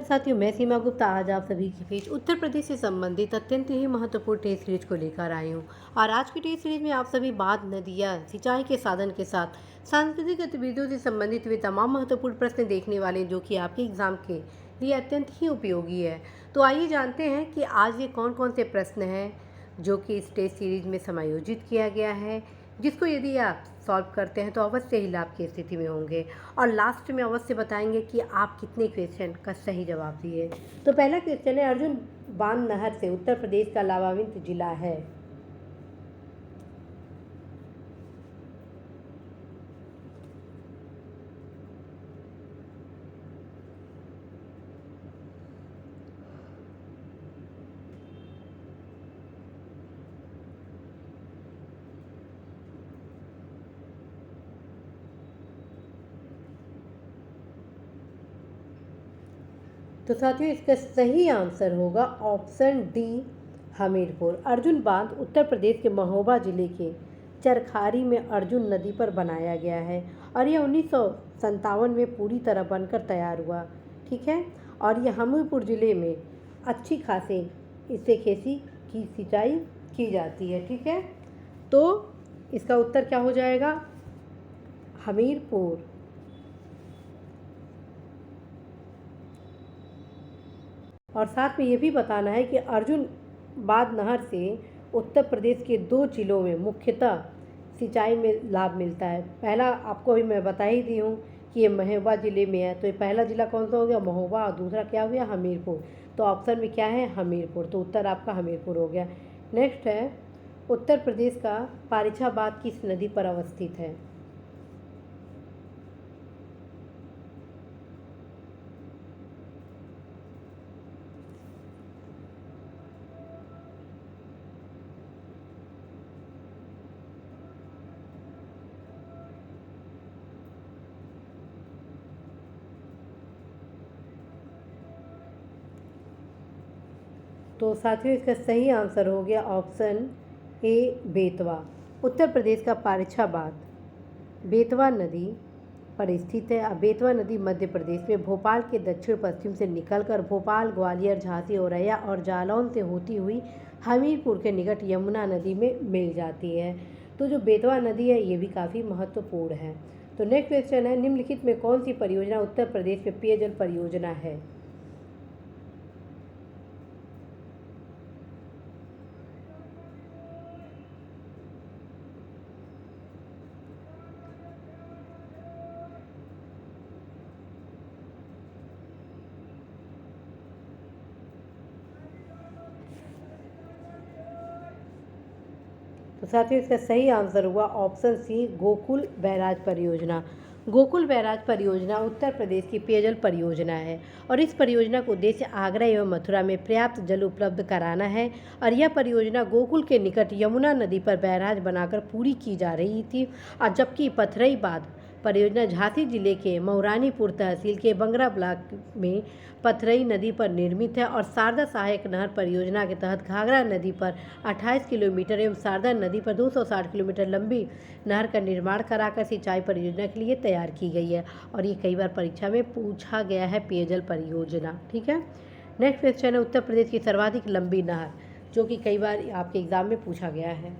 साथियों, मैं सीमा गुप्ता आज आप सभी के बीच उत्तर प्रदेश से संबंधित अत्यंत ही महत्वपूर्ण टेस्ट सीरीज को लेकर आई हूँ। और आज की टेस्ट सीरीज में आप सभी बाढ़, नदियाँ, सिंचाई के साधन के साथ सांस्कृतिक गतिविधियों से संबंधित हुए तमाम महत्वपूर्ण प्रश्न देखने वाले हैं, जो कि आपके एग्जाम के लिए अत्यंत ही उपयोगी है। तो आइए जानते हैं कि आज ये कौन कौन से प्रश्न हैं जो कि इस टेस्ट सीरीज में समायोजित किया गया है, जिसको यदि आप सॉल्व करते हैं तो अवश्य ही लाभ की स्थिति में होंगे। और लास्ट में अवश्य बताएंगे कि आप कितने क्वेश्चन का सही जवाब दिए। तो पहला क्वेश्चन है, अर्जुन बांध नहर से उत्तर प्रदेश का लाभान्वित जिला है। तो साथियों, इसका सही आंसर होगा ऑप्शन डी, हमीरपुर। अर्जुन बांध उत्तर प्रदेश के महोबा जिले के चरखारी में अर्जुन नदी पर बनाया गया है और यह 1957 में पूरी तरह बनकर तैयार हुआ। ठीक है, और यह हमीरपुर जिले में अच्छी खासी इससे खेती की सिंचाई की जाती है। ठीक है, तो इसका उत्तर क्या हो जाएगा? हमीरपुर। और साथ में ये भी बताना है कि अर्जुन बांध नहर से उत्तर प्रदेश के 2 जिलों में मुख्यतः सिंचाई में लाभ मिलता है। पहला आपको भी मैं बता ही दी हूँ कि ये महोबा ज़िले में है, तो ये पहला ज़िला कौन सा हो गया? महोबा। और दूसरा क्या हो गया? हमीरपुर। तो ऑप्शन में क्या है? हमीरपुर। तो उत्तर आपका हमीरपुर हो गया। नेक्स्ट है, उत्तर प्रदेश का पारिछाबाद किस नदी पर अवस्थित है? तो साथियों, इसका सही आंसर हो गया ऑप्शन ए, बेतवा। उत्तर प्रदेश का पारिछाबाद बेतवा नदी पर स्थित है। अब बेतवा नदी मध्य प्रदेश में भोपाल के दक्षिण पश्चिम से निकलकर भोपाल, ग्वालियर, झांसी, औरैया और जालौन से होती हुई हमीरपुर के निकट यमुना नदी में मिल जाती है। तो जो बेतवा नदी है ये भी काफ़ी महत्वपूर्ण है। तो नेक्स्ट क्वेश्चन है, निम्नलिखित में कौन सी परियोजना उत्तर प्रदेश में पेयजल परियोजना है? तो साथियों, इसका सही आंसर हुआ ऑप्शन सी, गोकुल बैराज परियोजना। गोकुल बैराज परियोजना उत्तर प्रदेश की पेयजल परियोजना है और इस परियोजना का उद्देश्य आगरा एवं मथुरा में पर्याप्त जल उपलब्ध कराना है। और यह परियोजना गोकुल के निकट यमुना नदी पर बैराज बनाकर पूरी की जा रही थी। और जबकि पथरईबाद परियोजना झांसी जिले के मऊरानीपुर तहसील के बंगरा ब्लॉक में पथरई नदी पर निर्मित है। और शारदा सहायक नहर परियोजना के तहत घाघरा नदी पर 28 किलोमीटर एवं शारदा नदी पर 260 किलोमीटर लंबी नहर का निर्माण कराकर सिंचाई परियोजना के लिए तैयार की गई है। और ये कई बार परीक्षा में पूछा गया है, पेयजल परियोजना। ठीक है, नेक्स्ट क्वेश्चन है, उत्तर प्रदेश की सर्वाधिक लंबी नहर, जो कि कई बार आपके एग्जाम में पूछा गया है।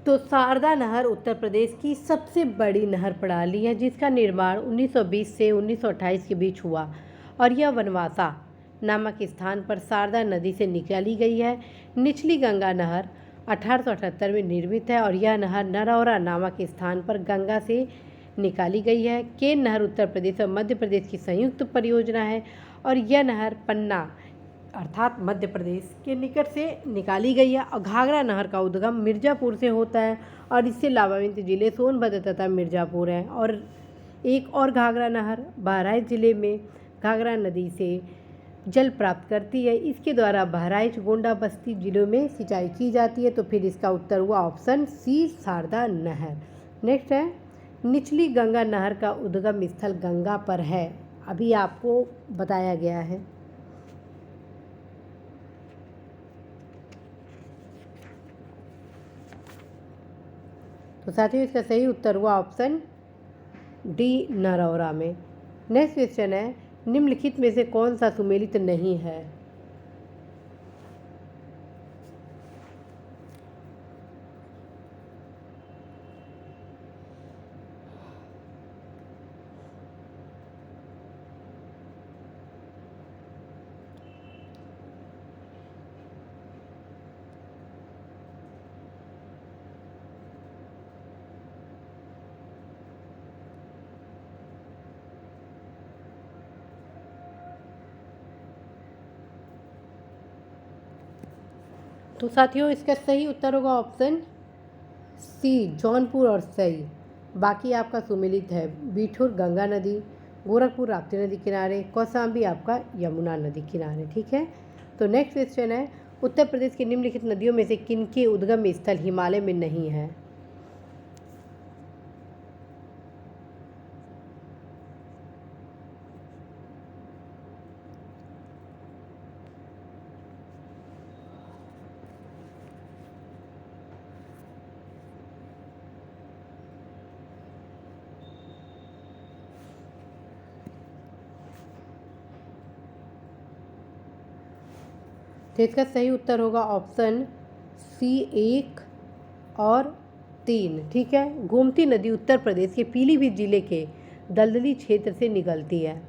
तो शारदा नहर उत्तर प्रदेश की सबसे बड़ी नहर प्रणाली है, जिसका निर्माण 1920 से 1928 के बीच हुआ और यह वनवासा नामक स्थान पर शारदा नदी से निकाली गई है। निचली गंगा नहर 1878 में निर्मित है और यह नहर नरौरा नामक स्थान पर गंगा से निकाली गई है। केन नहर उत्तर प्रदेश और मध्य प्रदेश की संयुक्त परियोजना है और यह नहर पन्ना अर्थात मध्य प्रदेश के निकट से निकाली गई है। और घाघरा नहर का उद्गम मिर्ज़ापुर से होता है और इससे लाभान्वित जिले सोनभद्र तथा मिर्ज़ापुर हैं। और एक और घाघरा नहर बहराइच जिले में घाघरा नदी से जल प्राप्त करती है। इसके द्वारा बहराइच, गोंडा, बस्ती जिलों में सिंचाई की जाती है। तो फिर इसका उत्तर हुआ ऑप्शन सी, शारदा नहर। नेक्स्ट है, निचली गंगा नहर का उद्गम स्थल गंगा पर है, अभी आपको बताया गया है। तो साथियों इसका सही उत्तर हुआ ऑप्शन डी, नरौरा में। नेक्स्ट क्वेश्चन है, निम्नलिखित में से कौन सा सुमेलित नहीं है? तो साथियों इसका सही उत्तर होगा ऑप्शन सी, जौनपुर और सई। बाकी आपका सुमेलित है बिठूर गंगा नदी, गोरखपुर राप्ती नदी किनारे, कौशाम्बी आपका यमुना नदी किनारे। ठीक है, तो नेक्स्ट क्वेश्चन है, उत्तर प्रदेश की निम्नलिखित नदियों में से किनके उद्गम स्थल हिमालय में नहीं है? तो इसका सही उत्तर होगा ऑप्शन सी, 1 और 3। ठीक है, गोमती नदी उत्तर प्रदेश के पीलीभीत जिले के दलदली क्षेत्र से निकलती है।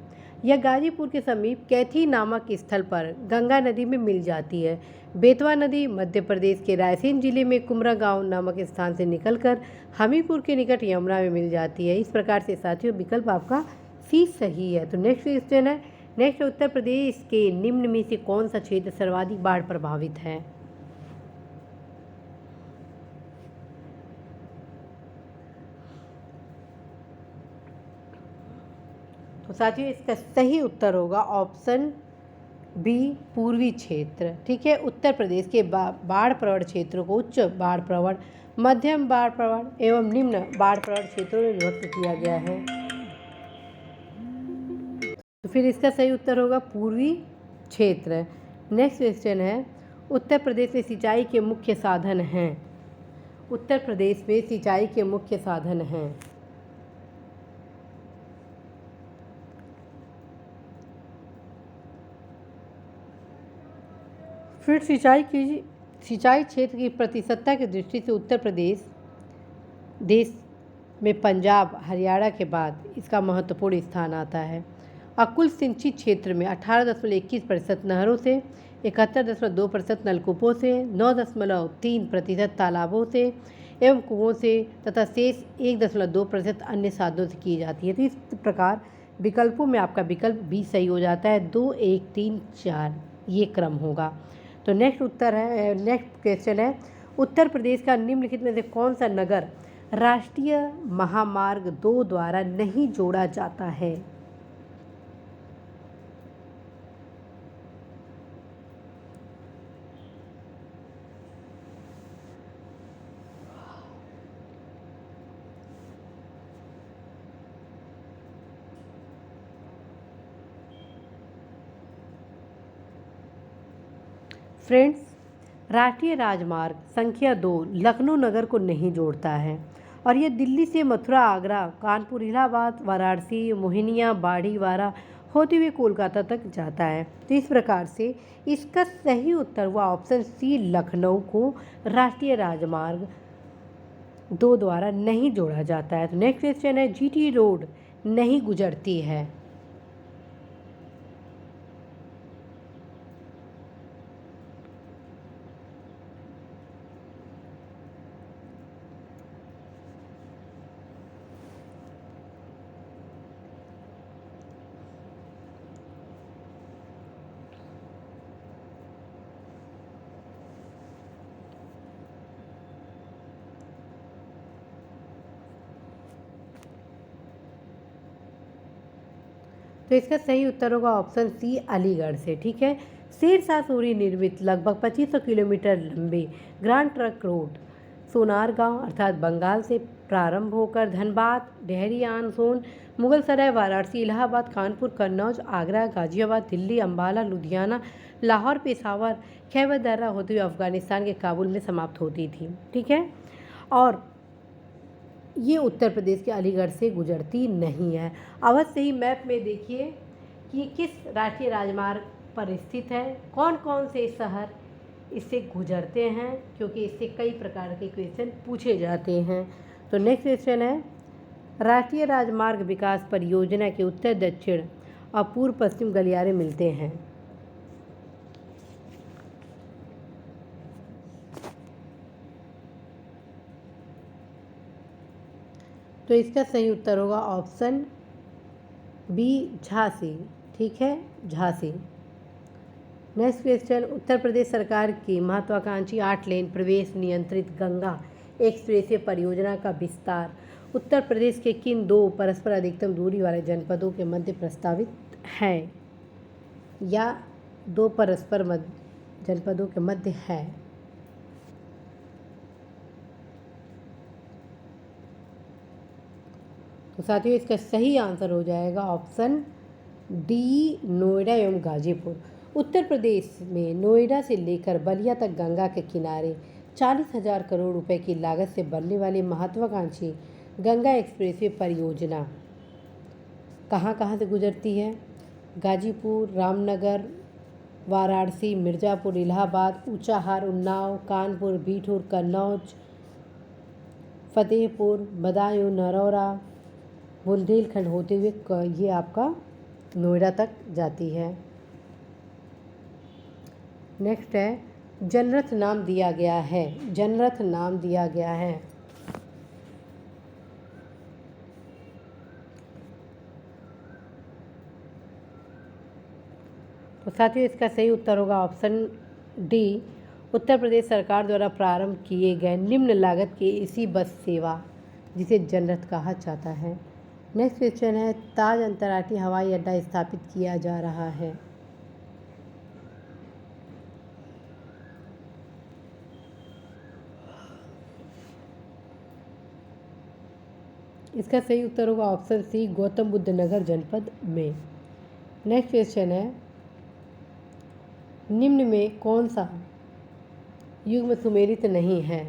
यह गाजीपुर के समीप कैथी नामक स्थल पर गंगा नदी में मिल जाती है। बेतवा नदी मध्य प्रदेश के रायसेन जिले में कुमरा गांव नामक स्थान से निकलकर हमीरपुर के निकट यमुना में मिल जाती है। इस प्रकार से साथियों विकल्प आपका सी सही है। तो नेक्स्ट क्वेश्चन है, नेक्स्ट उत्तर प्रदेश के निम्न में से कौन सा क्षेत्र सर्वाधिक बाढ़ प्रभावित है? तो साथियों इसका सही उत्तर होगा ऑप्शन बी, पूर्वी क्षेत्र। ठीक है, उत्तर प्रदेश के बाढ़ प्रवण क्षेत्रों को उच्च बाढ़ प्रवण, मध्यम बाढ़ प्रवण एवं निम्न बाढ़ प्रवण क्षेत्रों में विभक्त किया गया है। तो फिर इसका सही उत्तर होगा पूर्वी क्षेत्र। नेक्स्ट क्वेश्चन है, उत्तर प्रदेश में सिंचाई के मुख्य साधन हैं। उत्तर प्रदेश में सिंचाई के मुख्य साधन हैं। फिर सिंचाई क्षेत्र की प्रतिशतता की दृष्टि से उत्तर प्रदेश देश में पंजाब, हरियाणा के बाद इसका महत्वपूर्ण स्थान आता है। कुल सिंचित क्षेत्र में 18.21% नहरों से, 71.2% नलकूपों से, 9.3% तालाबों से एवं कुओं से तथा शेष 1.2% अन्य साधनों से की जाती है। तो इस प्रकार विकल्पों में आपका विकल्प बी सही हो जाता है। 2, 1, 3, 4 ये क्रम होगा। तो नेक्स्ट क्वेश्चन है, उत्तर प्रदेश का निम्नलिखित में से कौन सा नगर राष्ट्रीय महामार्ग 2 द्वारा नहीं जोड़ा जाता है? फ्रेंड्स, राष्ट्रीय राजमार्ग संख्या 2 लखनऊ नगर को नहीं जोड़ता है और यह दिल्ली से मथुरा, आगरा, कानपुर, इलाहाबाद, वाराणसी, मोहिनिया, बाड़ीवारा होते हुए कोलकाता तक जाता है। तो इस प्रकार से इसका सही उत्तर हुआ ऑप्शन सी, लखनऊ को राष्ट्रीय राजमार्ग 2 द्वारा नहीं जोड़ा जाता है। तो नेक्स्ट क्वेश्चन है, जीटी रोड नहीं गुजरती है। तो इसका सही उत्तर होगा ऑप्शन सी, अलीगढ़ से। ठीक है, शेरशाह सूरी निर्मित लगभग 2500 किलोमीटर लंबे ग्रांड ट्रंक रोड सोनारगांव अर्थात बंगाल से प्रारंभ होकर धनबाद, डेहरी ऑन सोन, मुगलसराय, वाराणसी, इलाहाबाद, कानपुर, कन्नौज, आगरा, गाजियाबाद, दिल्ली, अम्बाला, लुधियाना, लाहौर, पेशावर, खैबर दर्रा होते हुए अफगानिस्तान के काबुल में समाप्त होती थी। ठीक है, और ये उत्तर प्रदेश के अलीगढ़ से गुजरती नहीं है। अवश्य ही मैप में देखिए कि किस राष्ट्रीय राजमार्ग पर स्थित है, कौन कौन से शहर इससे गुजरते हैं, क्योंकि इससे कई प्रकार के क्वेश्चन पूछे जाते हैं। तो नेक्स्ट क्वेश्चन है, राष्ट्रीय राजमार्ग विकास परियोजना के उत्तर दक्षिण और पूर्व पश्चिम गलियारे मिलते हैं। तो इसका सही उत्तर होगा ऑप्शन बी, झांसी। ठीक है, झांसी। नेक्स्ट क्वेश्चन, उत्तर प्रदेश सरकार की महत्वाकांक्षी 8 लेन प्रवेश नियंत्रित गंगा एक्सप्रेसवे परियोजना का विस्तार उत्तर प्रदेश के किन 2 परस्पर अधिकतम दूरी वाले जनपदों के मध्य प्रस्तावित है, या 2 परस्पर जनपदों के मध्य है? तो साथियों इसका सही आंसर हो जाएगा ऑप्शन डी, नोएडा एवं गाजीपुर। उत्तर प्रदेश में नोएडा से लेकर बलिया तक गंगा के किनारे 40,000 करोड़ रुपए की लागत से बनने वाली महत्वाकांक्षी गंगा एक्सप्रेसवे परियोजना कहाँ से गुजरती है? गाजीपुर, रामनगर, वाराणसी, मिर्ज़ापुर, इलाहाबाद, ऊंचाहार, उन्नाव, कानपुर, बिठूर, कन्नौज, फतेहपुर, बदायूं, नरौरा, बुंदेलखंड होते हुए ये आपका नोएडा तक जाती है। नेक्स्ट है, जनरथ नाम दिया गया है, जनरथ नाम दिया गया है। तो साथियों इसका सही उत्तर होगा ऑप्शन डी, उत्तर प्रदेश सरकार द्वारा प्रारंभ किए गए निम्न लागत की इसी बस सेवा जिसे जनरथ कहा जाता है। नेक्स्ट क्वेश्चन है, ताज अंतर्राष्ट्रीय हवाई अड्डा स्थापित किया जा रहा है। इसका सही उत्तर होगा ऑप्शन सी, गौतम बुद्ध नगर जनपद में। नेक्स्ट क्वेश्चन है, निम्न में कौन सा युग्म सुमेलित नहीं है?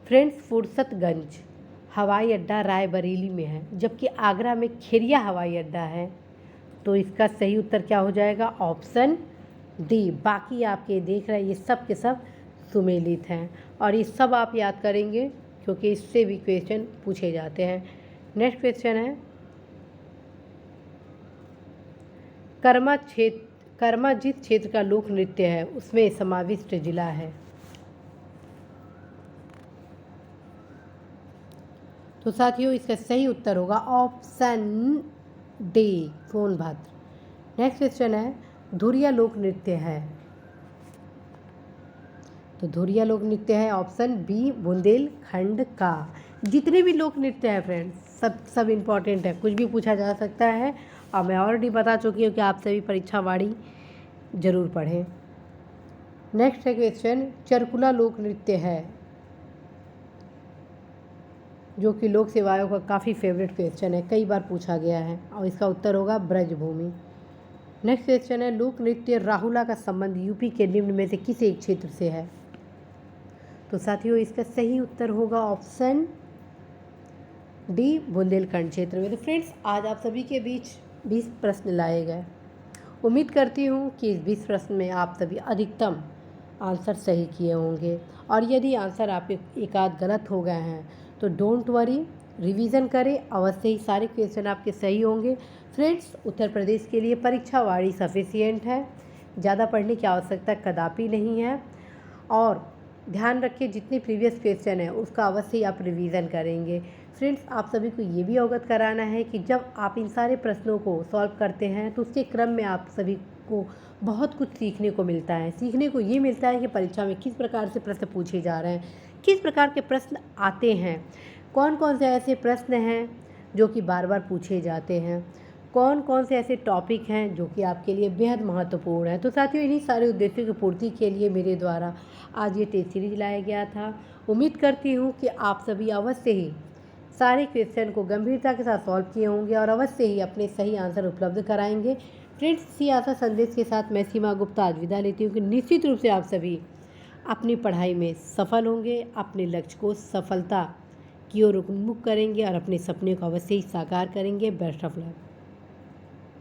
फ्रेंड्स, फुर्सतगंज हवाई अड्डा रायबरेली में है, जबकि आगरा में खेरिया हवाई अड्डा है। तो इसका सही उत्तर क्या हो जाएगा? Option D. बाकी आपके देख रहे हैं ये सब के सब सुमेलित हैं, और ये सब आप याद करेंगे क्योंकि इससे भी क्वेश्चन पूछे जाते हैं। नेक्स्ट क्वेश्चन है, कर्मा जिस क्षेत्र का लोक नृत्य है उसमें समाविष्ट जिला है। तो साथियों इसका सही उत्तर होगा option D, Sonbhadra. Next question है, धुरिया लोक नृत्य है। तो धुरिया लोक नृत्य है ऑप्शन बी, बुंदेलखंड का। जितने भी लोक नृत्य है फ्रेंड्स सब इम्पॉर्टेंट है, कुछ भी पूछा जा सकता है, और मैं ऑलरेडी बता चुकी हूँ कि आप सभी परीक्षावाड़ी जरूर पढ़ें। नेक्स्ट है क्वेश्चन, चरकुला लोक नृत्य है, जो कि लोक सेवाओं का काफ़ी फेवरेट क्वेश्चन है, कई बार पूछा गया है, और इसका उत्तर होगा ब्रजभूमि। नेक्स्ट क्वेश्चन है, लोक नृत्य राहुला का संबंध यूपी के निम्न में से किस एक क्षेत्र से है? तो साथियों इसका सही उत्तर होगा ऑप्शन डी, बुंदेलखंड क्षेत्र में। तो फ्रेंड्स आज आप सभी के बीच 20 प्रश्न लाए गए। उम्मीद करती हूँ कि इस 20 प्रश्न में आप सभी अधिकतम आंसर सही किए होंगे, और यदि आंसर आपके एक आध गलत हो गए हैं तो डोंट वरी, रिवीजन करें, अवश्य ही सारे क्वेश्चन आपके सही होंगे। फ्रेंड्स उत्तर प्रदेश के लिए परीक्षावाड़ी सफिशिएंट है, ज़्यादा पढ़ने की आवश्यकता कदापि नहीं है, और ध्यान रखिए जितने प्रीवियस क्वेश्चन है उसका अवश्य ही आप रिवीजन करेंगे। फ्रेंड्स आप सभी को ये भी अवगत कराना है कि जब आप इन सारे प्रश्नों को सॉल्व करते हैं तो उसके क्रम में आप सभी को बहुत कुछ सीखने को मिलता है। सीखने को ये मिलता है कि परीक्षा में किस प्रकार से प्रश्न पूछे जा रहे हैं, किस प्रकार के प्रश्न आते हैं, कौन कौन से ऐसे प्रश्न हैं जो कि बार बार पूछे जाते हैं, कौन कौन से ऐसे टॉपिक हैं जो कि आपके लिए बेहद महत्वपूर्ण है। तो साथियों इन्हीं सारे उद्देश्यों की पूर्ति के लिए मेरे द्वारा आज ये टेस्ट सीरीज लाया गया था। उम्मीद करती हूँ कि आप सभी अवश्य ही सारे क्वेश्चन को गंभीरता के साथ सॉल्व किए होंगे और अवश्य ही अपने सही आंसर उपलब्ध कराएंगे। फ्रेंड्स, इसी आशा संदेश के साथ मैं सीमा गुप्ता आज विदा लेती हूँ कि निश्चित रूप से आप सभी अपनी पढ़ाई में सफल होंगे, अपने लक्ष्य को सफलता की ओर उन्मुख करेंगे और अपने सपने को अवश्य ही साकार करेंगे। Best of luck.